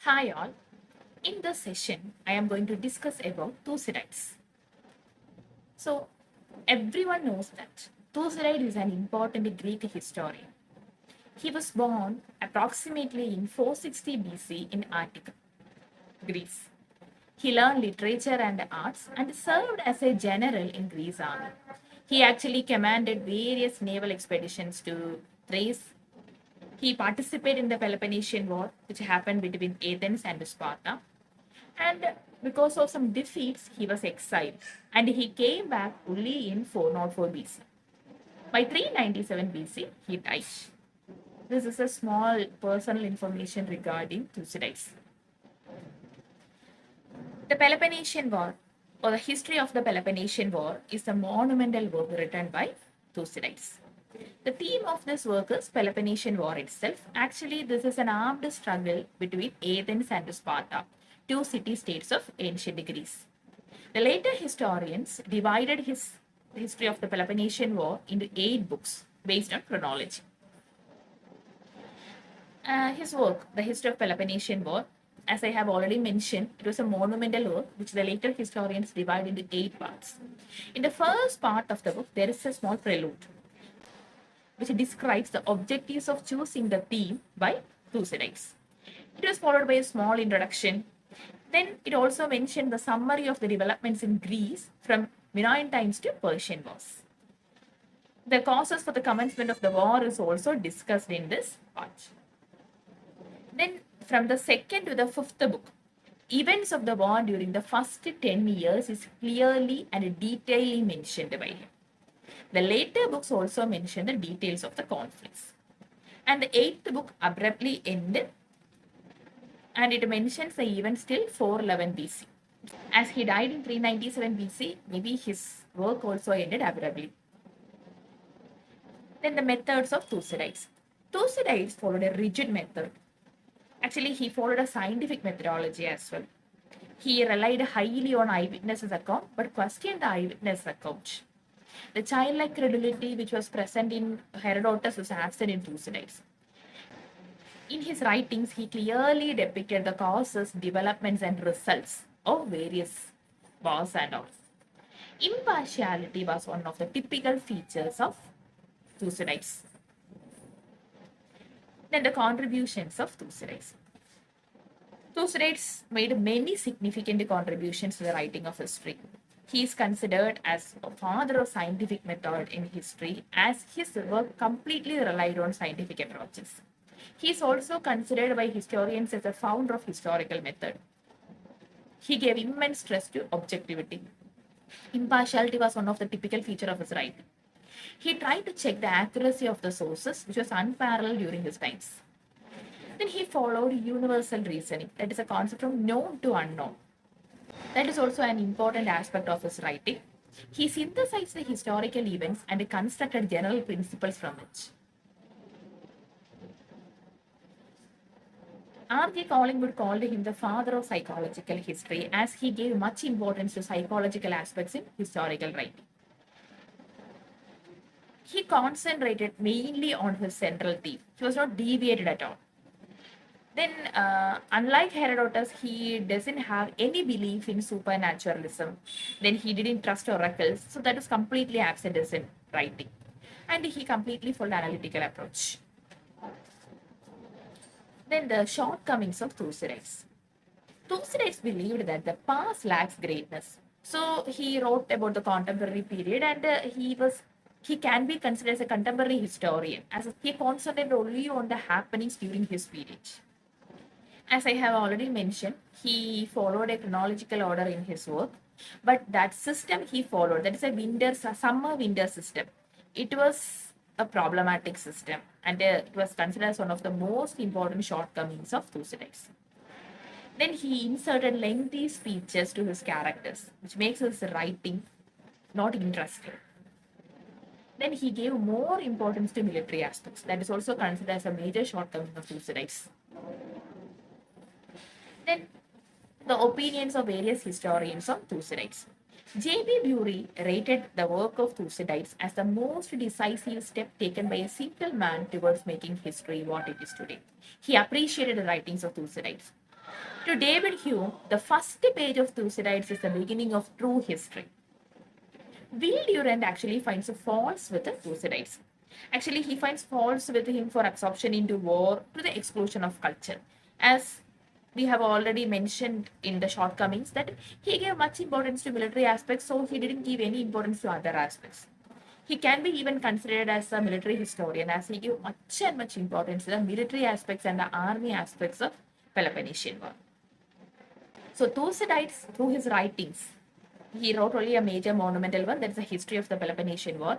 Hi all. In this session, I am going to discuss about Thucydides. So, everyone knows that Thucydides is an important Greek historian. He was born approximately in 460 BC in Attica, Greece. He learned literature and arts and served as a general in Greece army. He actually commanded various naval expeditions to Thrace. He participated in the Peloponnesian War, which happened between Athens and Sparta. And because of some defeats, he was exiled and he came back only in 404 BC. By 397 BC, he died. This is a small personal information regarding Thucydides. The Peloponnesian War, or the history of the Peloponnesian War, is a monumental work written by Thucydides. The theme of this work is Peloponnesian War itself. Actually, this is an armed struggle between Athens and Sparta, two city-states of ancient Greece. The later historians divided his history of the Peloponnesian War into 8 books based on chronology. His work, The History of Peloponnesian War, as I have already mentioned, it was a monumental work which the later historians divide into 8 parts. In the first part of the book, there is a small prelude which describes the objectives of choosing the theme by Thucydides. It was followed by a small introduction. Then it also mentioned the summary of the developments in Greece from Minoan times to Persian wars. The causes for the commencement of the war is also discussed in this part. Then from the second to the fifth book, events of the war during the first 10 years is clearly and detailedly mentioned by him. The later books also mention the details of the conflicts. And the 8th book abruptly ended and it mentions the events till 411 BC. As he died in 397 BC, maybe his work also ended abruptly. Then the methods of Thucydides. Thucydides followed a rigid method. Actually, he followed a scientific methodology as well. He relied highly on eyewitnesses' account but questioned the eyewitness account. The childlike credulity which was present in Herodotus was absent in Thucydides. In his writings, he clearly depicted the causes, developments, and results of various wars and all. Impartiality was one of the typical features of Thucydides. Then the contributions of Thucydides. Thucydides made many significant contributions to the writing of history. He is considered as a father of scientific method in history as his work completely relied on scientific approaches. He is also considered by historians as a founder of historical method. He gave immense stress to objectivity. Impartiality was one of the typical features of his writing. He tried to check the accuracy of the sources, which was unparalleled during his times. Then he followed universal reasoning, that is a concept from known to unknown. That is also an important aspect of his writing. He synthesized the historical events and constructed general principles from it. R.J. Collingwood called him the father of psychological history as he gave much importance to psychological aspects in historical writing. He concentrated mainly on his central theme. He was not deviated at all. Then, unlike Herodotus, he doesn't have any belief in supernaturalism. Then he didn't trust oracles, so that is completely absent in writing. And he completely followed analytical approach. Then the shortcomings of Thucydides. Thucydides believed that the past lacks greatness. So he wrote about the contemporary period and he can be considered as a contemporary historian as he concentrated only on the happenings during his period. As I have already mentioned, he followed a chronological order in his work, but that system he followed, that is a summer-winter system, it was a problematic system and it was considered as one of the most important shortcomings of Thucydides. Then he inserted lengthy speeches to his characters, which makes his writing not interesting. Then he gave more importance to military aspects. That is also considered as a major shortcoming of Thucydides. Then the opinions of various historians on Thucydides. J.B. Bury rated the work of Thucydides as the most decisive step taken by a single man towards making history what it is today. He appreciated the writings of Thucydides. To David Hume, the first page of Thucydides is the beginning of true history. Will Durant actually finds faults with Thucydides. Actually, he finds faults with him for absorption into war to the exclusion of culture. As we have already mentioned in the shortcomings, that he gave much importance to military aspects, so he didn't give any importance to other aspects. He can be even considered as a military historian, as he gave much and much importance to the military aspects and the army aspects of Peloponnesian War. So Thucydides, through his writings, he wrote only a major monumental one, that is the history of the Peloponnesian War.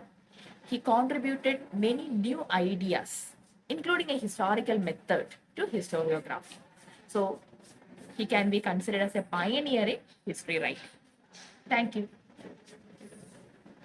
He contributed many new ideas, including a historical method to historiography. So he can be considered as a pioneer in history writing. Thank you.